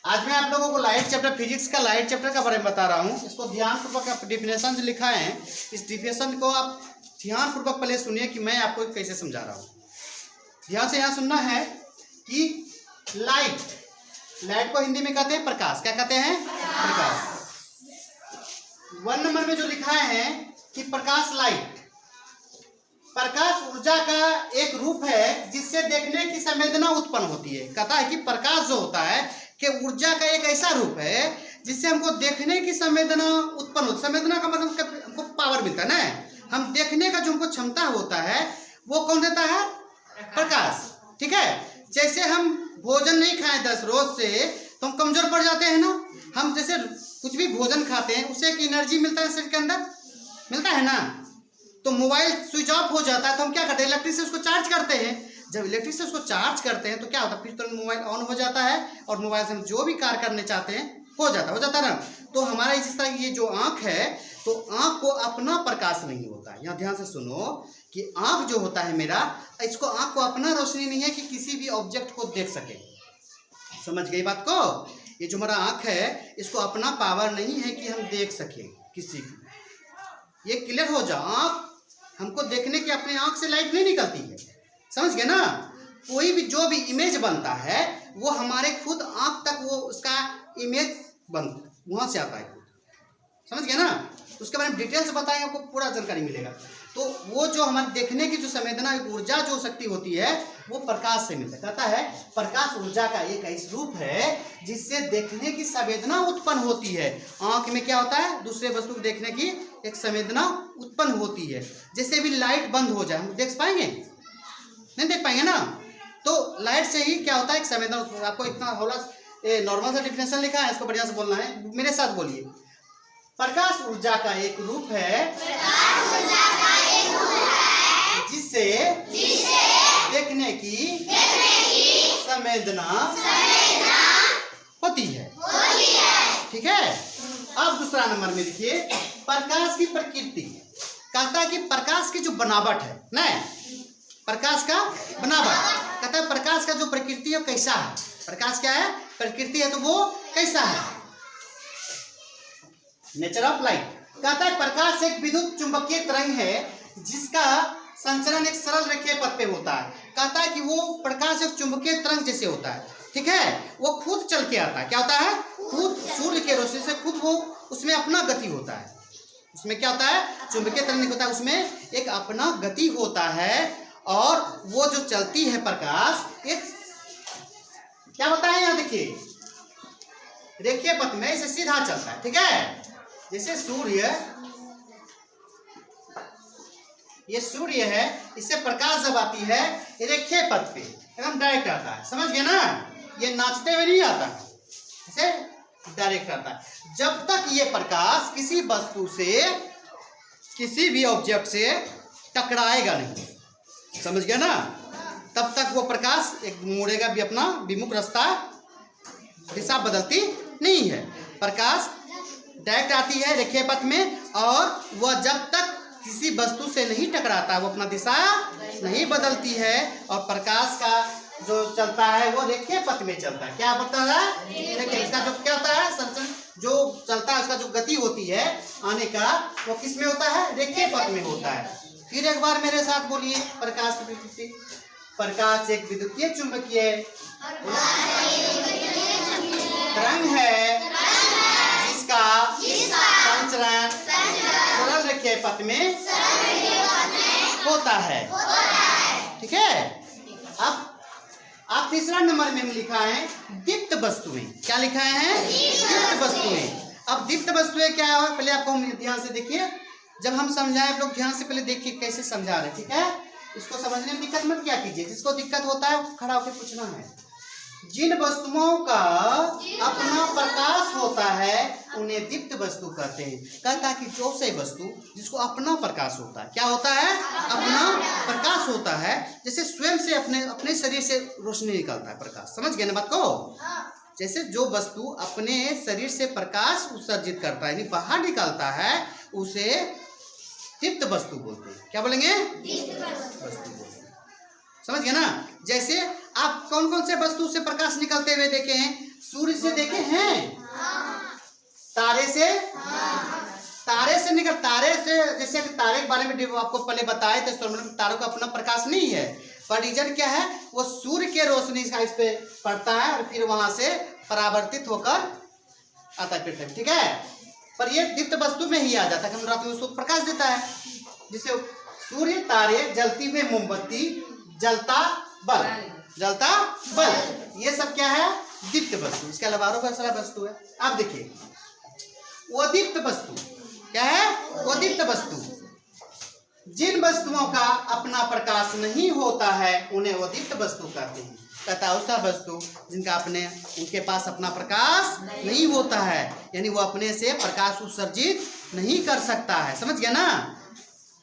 आज मैं आप लोगों को लाइट चैप्टर, फिजिक्स का लाइट चैप्टर के बारे में बता रहा हूँ। इसको ध्यानपूर्वक आप डिफिनेशन जो लिखा है, इस डिफिनेशन को आप ध्यानपूर्वक पहले सुनिए कि मैं आपको कैसे समझा रहा हूँ। ध्यान से यहाँ सुनना है कि लाइट को हिंदी में कहते हैं प्रकाश। क्या कहते हैं? प्रकाश। 1 नंबर में जो लिखा है कि प्रकाश लाइट, प्रकाश ऊर्जा का एक रूप है जिससे देखने की संवेदना उत्पन्न होती है। कहता है कि प्रकाश जो होता है कि ऊर्जा का एक ऐसा रूप है जिससे हमको देखने की संवेदना उत्पन्न होती है। संवेदना का मतलब हमको पावर मिलता है ना, हम देखने का जो हमको क्षमता होता है वो कौन देता है? प्रकाश। ठीक है। जैसे हम भोजन नहीं खाएं 10 रोज से तो हम कमजोर पड़ जाते हैं ना। हम जैसे कुछ भी भोजन खाते हैं उससे एक एनर्जी मिलता है, शरीर के अंदर मिलता है ना। तो मोबाइल स्विच ऑफ हो जाता है तो हम क्या करते हैं? इलेक्ट्रिक से उसको चार्ज करते हैं। जब इलेक्ट्रिक से उसको चार्ज करते हैं तो क्या होता है? फिर तुरंत मोबाइल ऑन हो जाता है और मोबाइल से हम जो भी कार्य करने चाहते हैं हो जाता है ना। तो हमारा इस तरह की ये जो आँख है, तो आँख को अपना प्रकाश नहीं होता है। यहाँ ध्यान से सुनो कि आँख जो होता है मेरा, इसको आँख को अपना रोशनी नहीं है कि किसी भी ऑब्जेक्ट को देख सके। समझ गई बात को? ये जो हमारा आँख है इसको अपना पावर नहीं है कि हम देख सके किसी को। ये क्लियर हो जाओ। आँख हमको देखने की अपने आँख से लाइट नहीं निकलती है। समझ गए ना? कोई भी जो भी इमेज बनता है वो हमारे खुद आँख तक वो उसका इमेज वहाँ से आता है खुद। समझ गए ना? उसके बारे में डिटेल से बताएंगे, आपको पूरा जानकारी मिलेगा। तो वो जो हमारे देखने की जो संवेदना ऊर्जा जो शक्ति होती है वो प्रकाश से मिलता है। कहता है प्रकाश ऊर्जा का एक ऐसा रूप है जिससे देखने की संवेदना उत्पन्न होती है। आँख में क्या होता है? दूसरे वस्तु को देखने की एक संवेदना उत्पन्न होती है। जैसे भी लाइट बंद हो जाए हम देख पाएंगे? नहीं देख पाएंगे ना। तो लाइट से ही क्या होता है? एक संवेदना। आपको इतना हौला नॉर्मल सा डिफिनेशन लिखा है, इसको बढ़िया से बोलना है। मेरे साथ बोलिए। प्रकाश ऊर्जा का एक रूप है जिससे देखने की संवेदना होती है। ठीक है। अब दूसरा नंबर में लिखिए प्रकाश की प्रकृति। कहता है कि प्रकाश की जो बनावट है ना, प्रकाश का बनावट, कहता है प्रकाश का जो प्रकृति है कैसा है। प्रकाश क्या है? प्रकृति है। तो वो कैसा है? Nature of light. कहता है प्रकाश एक विद्युत चुंबकीय तरंग है जिसका संचरण एक सरल रेखीय पथ पे होता है। कहता है कि वो प्रकाश एक चुंबकीय तरंग जैसे होता है। ठीक है। वो खुद चल के आता है। क्या होता है? खुद सूर्य के रोशनी से खुद वो उसमें अपना गति होता है। उसमें क्या होता है? चुंबकीय तरंग होता है, उसमें एक अपना गति होता है और वो जो चलती है प्रकाश एक क्या होता है? यहाँ देखिए रेखीय पथ में इसे सीधा चलता है। ठीक है। जैसे सूर्य, ये सूर्य है, इससे प्रकाश जब आती है रेखीय पथ पे एकदम डायरेक्ट आता है। समझ गए ना? ये नाचते हुए नहीं आता, इसे डायरेक्ट आता है। जब तक ये प्रकाश किसी वस्तु से, किसी भी ऑब्जेक्ट से टकराएगा नहीं, समझ गया ना, तब तक वो प्रकाश एक मुड़ेगा भी, अपना विमुख रास्ता, दिशा बदलती नहीं है। प्रकाश डायरेक्ट आती है रेखीय पथ में और वह जब तक किसी वस्तु से नहीं टकराता वो अपना दिशा नहीं बदलती है। और प्रकाश का जो चलता है वो रेखीय पथ में चलता है। क्या बताता है? देखिए इसका जो क्या होता है, संचरण जो चलता है उसका जो गति होती है आने का, वो किस में होता है? रेखीय पथ में होता है। फिर एक बार मेरे साथ बोलिए प्रकाश की प्रकृति। प्रकाश एक विद्युतीय चुंबकीय तरंग है जिसका संचरण सरल रेखीय पथ में होता है। ठीक है। अब आप तीसरा नंबर में लिखा है दीप्त वस्तुएं। क्या लिखा है? दीप्त वस्तुएं। अब दीप्त वस्तुएं क्या है पहले आपको ध्यान से देखिए। जब हम समझाएं आप लोग ध्यान से पहले देखिए कैसे समझा रहे हैं। ठीक है। इसको समझने में दिक्कत मत क्या कीजिए। जिसको दिक्कत होता है वो खड़ा होकर पूछना है। जिन वस्तुओं का अपना प्रकाश होता है उन्हें दीप्त वस्तु कहते हैं। कहता है कि जो से वस्तु जिसको अपना प्रकाश होता है, क्या होता है? अपना प्रकाश होता है। जैसे स्वयं से अपने शरीर से रोशनी निकलता है, प्रकाश। समझ गए ना बात को? जैसे जो वस्तु अपने शरीर से प्रकाश उत्सर्जित करता है, यानी बाहर निकलता है, उसे दीप्त वस्तु बोलते हैं। क्या बोलेंगे? दीप्त वस्तु बोलते हैं। समझ गए ना? जैसे आप कौन कौन से वस्तु से प्रकाश निकलते हुए देखे हैं? सूर्य से देखे हैं? तारे से? तारे से निकल, तारे से जैसे तारे के बारे में आपको पहले बताए थे, तारों का अपना प्रकाश नहीं है, पर रीजन क्या है, वो सूर्य के रोशनी का इस पे पड़ता है और फिर वहां से परावर्तित होकर आता है पृथ्वी, ठीक है। पर ये दीप्त वस्तु में ही आ जाता है, रात में उसको प्रकाश देता है, जिसे सूर्य, तारे, जलती हुई मोमबत्ती, जलता बल्ब, ये सब क्या है, दीप्त वस्तु। इसके अलावा और बहुत सारा वस्तु है। आप देखिए अदीप्त वस्तु क्या है, अदीप्त वस्तु, जिन वस्तुओं का अपना प्रकाश नहीं होता है उन्हें अदीप्त वस्तु कहते हैं। तथा ऐसा वस्तु जिनका उनके पास अपना प्रकाश नहीं होता है, यानी वो अपने से प्रकाश उत्सर्जित नहीं कर सकता है, समझ गया ना,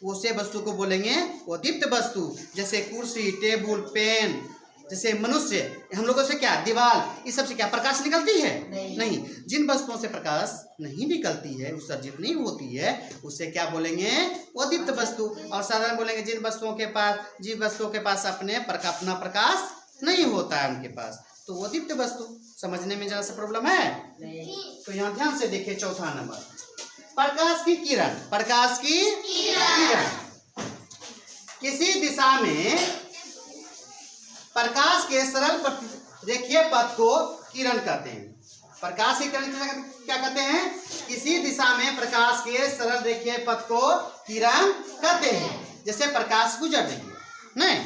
उसे वस्तु को बोलेंगे अदीप्त वस्तु। जैसे कुर्सी, टेबल, पेन, जैसे मनुष्य, हम लोगों से क्या, दीवार, इस सब से क्या प्रकाश निकलती है? नहीं। जिन वस्तुओं से प्रकाश नहीं निकलती है, उत्सर्जित नहीं होती है, उसे क्या बोलेंगे, अदीप्त वस्तु। और साधारण बोलेंगे जिन वस्तुओं के पास अपना प्रकाश नहीं होता है उनके पास, तो अदीप्त वस्तु। समझने में जरा सा प्रॉब्लम है? तो यहाँ ध्यान से देखिए चौथा नंबर, प्रकाश की किरण। प्रकाश की किरण किसी दिशा में प्रकाश के सरल रेखीय पथ को किरण कहते हैं। प्रकाश की किरण क्या कहते हैं? किसी दिशा में प्रकाश के सरल रेखीय पथ को किरण कहते हैं। जैसे प्रकाश गुजर रही है, नहीं,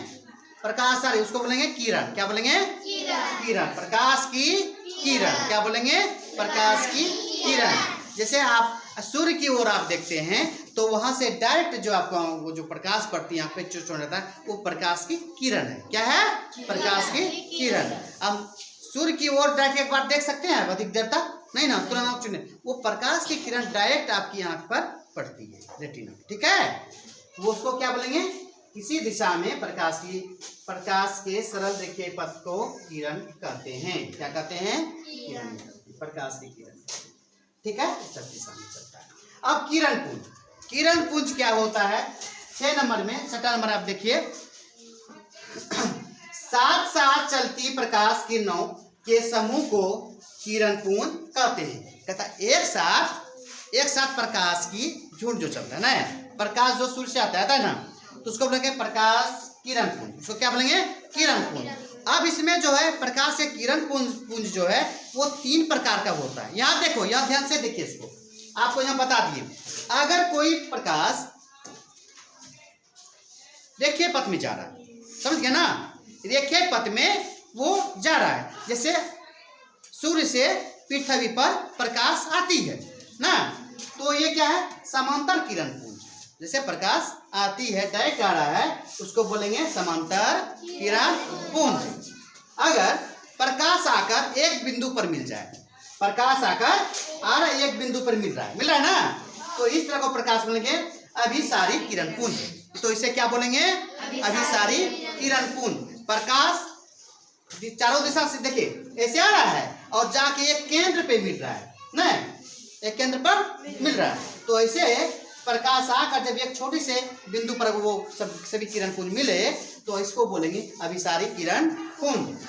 प्रकाश आ रही, उसको बोलेंगे किरण। क्या बोलेंगे? किरण। प्रकाश की किरण क्या बोलेंगे? प्रकाश की किरण। जैसे आप सूर्य की ओर आप देखते हैं तो वहां से डायरेक्ट जो आपको वो जो प्रकाश पड़ती है आंख पे चोट रहता है, वो प्रकाश की किरण है। क्या है? प्रकाश की किरण। अब सूर्य की ओर डायरेक्ट एक बार देख सकते हैं अधिक देर तक? नहीं ना, तुरंत आंख चुने, वो प्रकाश की किरण डायरेक्ट आपकी आंख पर पड़ती है, रेटिना, ठीक है। वो उसको क्या बोलेंगे? किसी दिशा में प्रकाश के सरल रेखीय पथ को किरण कहते हैं। क्या कहते हैं? किरण, प्रकाश की किरण, ठीक है। इस दिशा में चलता है। अब किरण पुंज। किरण पुंज क्या होता है? 6 नंबर में, 6 नंबर आप देखिए, साथ साथ चलती प्रकाश किरणों के समूह को किरण पुंज कहते हैं। कहता एक साथ प्रकाश की झुंड जो चलता है ना, प्रकाश जो सूर्य से आता है ना, तो उसको बोलेंगे प्रकाश किरण पुंज। उसको क्या बोलेंगे? किरण पुंज। अब इसमें जो है प्रकाश के किरण पुंज जो है वो 3 प्रकार का होता है। यहाँ देखो, यहाँ ध्यान से देखिए, इसको आपको यहाँ बता दिए। अगर कोई प्रकाश रेखीय पथ में जा रहा है, समझ गया ना, रेखीय पथ में वो जा रहा है, जैसे सूर्य से पृथ्वी पर प्रकाश आती है ना, तो ये क्या है? समांतर किरण पुंज। जैसे प्रकाश आती है, डायरेक्ट आ रहा है, उसको बोलेंगे समांतर किरण पुंज। अगर प्रकाश आकर एक बिंदु पर मिल जाए, प्रकाश आकर आ रहा है, एक बिंदु पर मिल रहा है ना, तो इस तरह को प्रकाश बोलेंगे अभिसारी किरण पुंज। तो इसे क्या बोलेंगे? अभिसारी किरण पुंज। प्रकाश चारों दिशा से देखिए ऐसे आ रहा है और जाके एक केंद्र पे मिल रहा है ना, एक केंद्र पर मिल रहा है, तो ऐसे प्रकाश आकर जब एक छोटी से बिंदु पर वो सभी किरण पुंज मिले, तो इसको बोलेंगे अभिसारी किरण पुंज।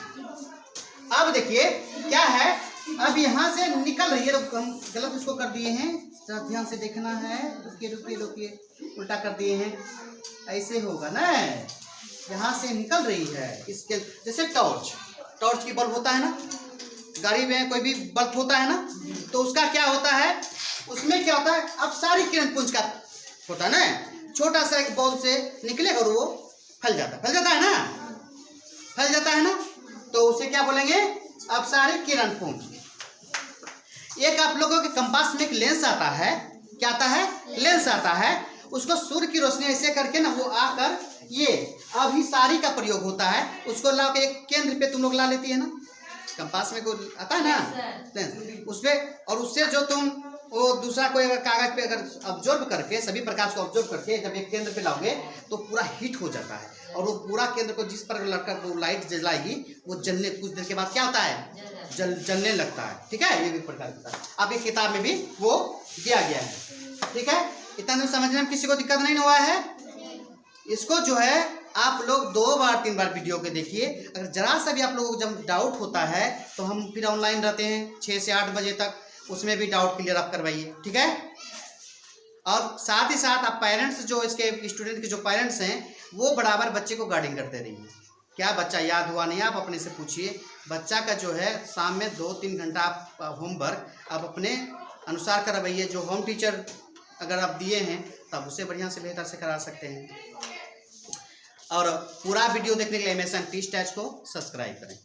अब देखिए क्या है, अब यहाँ से निकल रही है, तो हम गलत इसको कर दिए हैं, जरा ध्यान से देखना है। रुकिए, उल्टा कर दिए हैं, ऐसे होगा ना, यहाँ से निकल रही है। इसके जैसे टॉर्च की बल्ब होता है ना, गाड़ी में कोई भी बल्ब होता है ना, तो उसका क्या होता है, उसमें क्या होता है, अब सारी किरण पुंज का होता है ना, छोटा सा एक बॉल से निकलेगा और वो फैल जाता है ना, तो उसे क्या बोलेंगे? अब सारी किरण पुंज। एक आप लोगों के कंपास में एक लेंस आता है, क्या आता है? लेंस आता है, उसको सूर्य की रोशनी ऐसे करके ना वो आकर ये अभिसारी का प्रयोग होता है, उसको ला के एक केंद्र पे तुम लोग ला लेती है ना, कंपास में कोई आता है ना उसपे, और उससे जो तुम वो दूसरा कोई अगर कागज पे अगर ऑब्जर्व करके सभी प्रकाश को ऑब्जर्व करके जब एक केंद्र पे लाओगे तो पूरा हीट हो जाता है, और वो पूरा केंद्र को जिस पर लड़कर वो लाइट जलाएगी वो जलने, कुछ देर के बाद क्या होता है? जलने लगता है, ठीक है। ये भी प्रकार होता है, अब एक किताब में भी वो दिया गया है, ठीक है। इतना समझने में किसी को दिक्कत नहीं हुआ है? इसको जो है आप लोग 2 बार 3 बार वीडियो के देखिए। अगर जरा सा भी आप लोगों को जब डाउट होता है तो हम फिर ऑनलाइन रहते हैं 6 से 8 बजे तक, उसमें भी डाउट क्लियर आप करवाइए, ठीक है। और साथ ही साथ आप पेरेंट्स जो इसके स्टूडेंट के जो पेरेंट्स हैं वो बराबर बच्चे को गाइडिंग करते रहिए। क्या बच्चा याद हुआ नहीं, आप अपने से पूछिए। बच्चा का जो है शाम में 2-3 घंटा आप होमवर्क आप अपने अनुसार करवाइए। जो होम टीचर अगर आप दिए हैं तब उसे बढ़िया से बेहतर से करा सकते हैं। और पूरा वीडियो देखने के लिए MSN टीच टैच को सब्सक्राइब करें।